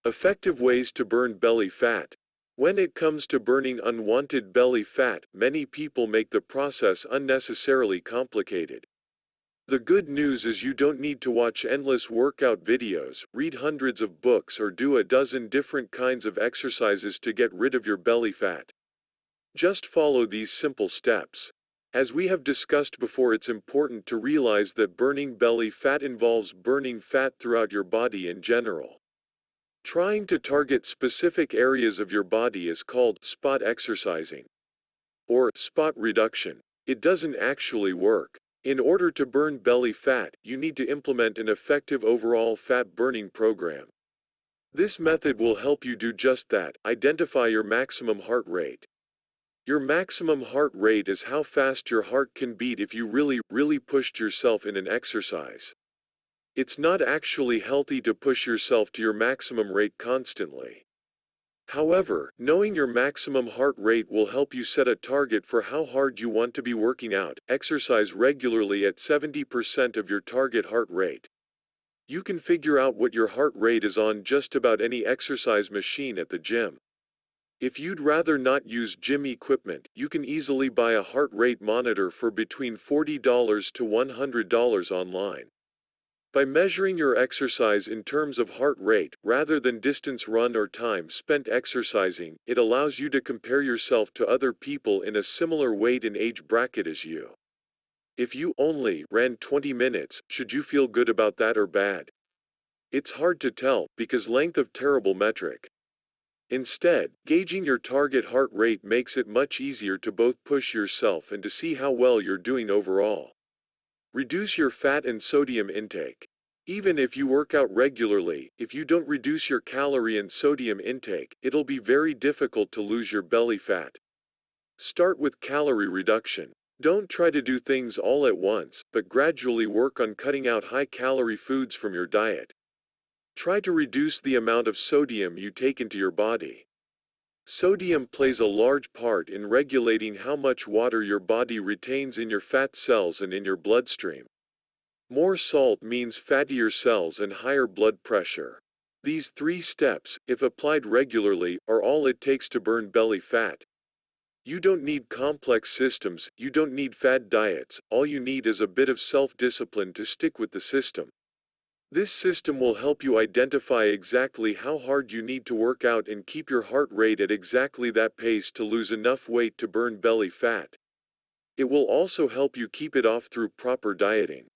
Effective ways to burn belly fat. When it comes to burning unwanted belly fat, many people make the process unnecessarily complicated. The good news is you don't need to watch endless workout videos, read hundreds of books, or do a dozen different kinds of exercises to get rid of your belly fat. Just follow these simple steps. As we have discussed before, it's important to realize that burning belly fat involves burning fat throughout your body in general. Trying to target specific areas of your body is called spot exercising or spot reduction. It doesn't actually work. In order to burn belly fat, you need to implement an effective overall fat burning program. This method will help you do just that. Identify your maximum heart rate. Your maximum heart rate is how fast your heart can beat if you really pushed yourself in an exercise. It's not actually healthy to push yourself to your maximum rate constantly. However, knowing your maximum heart rate will help you set a target for how hard you want to be working out. Exercise regularly at 70% of your target heart rate. You can figure out what your heart rate is on just about any exercise machine at the gym. If you'd rather not use gym equipment, you can easily buy a heart rate monitor for between $40 to $100 online. By measuring your exercise in terms of heart rate, rather than distance run or time spent exercising, it allows you to compare yourself to other people in a similar weight and age bracket as you. If you only ran 20 minutes, should you feel good about that or bad? It's hard to tell, because length of terrible metric. Instead, gauging your target heart rate makes it much easier to both push yourself and to see how well you're doing overall. Reduce your fat and sodium intake. Even if you work out regularly, if you don't reduce your calorie and sodium intake, it'll be very difficult to lose your belly fat. Start with calorie reduction. Don't try to do things all at once, but gradually work on cutting out high-calorie foods from your diet. Try to reduce the amount of sodium you take into your body. Sodium plays a large part in regulating how much water your body retains in your fat cells and in your bloodstream. More salt means fattier cells and higher blood pressure. These three steps, if applied regularly, are all it takes to burn belly fat. You don't need complex systems, you don't need fad diets, all you need is a bit of self-discipline to stick with the system. This system will help you identify exactly how hard you need to work out and keep your heart rate at exactly that pace to lose enough weight to burn belly fat. It will also help you keep it off through proper dieting.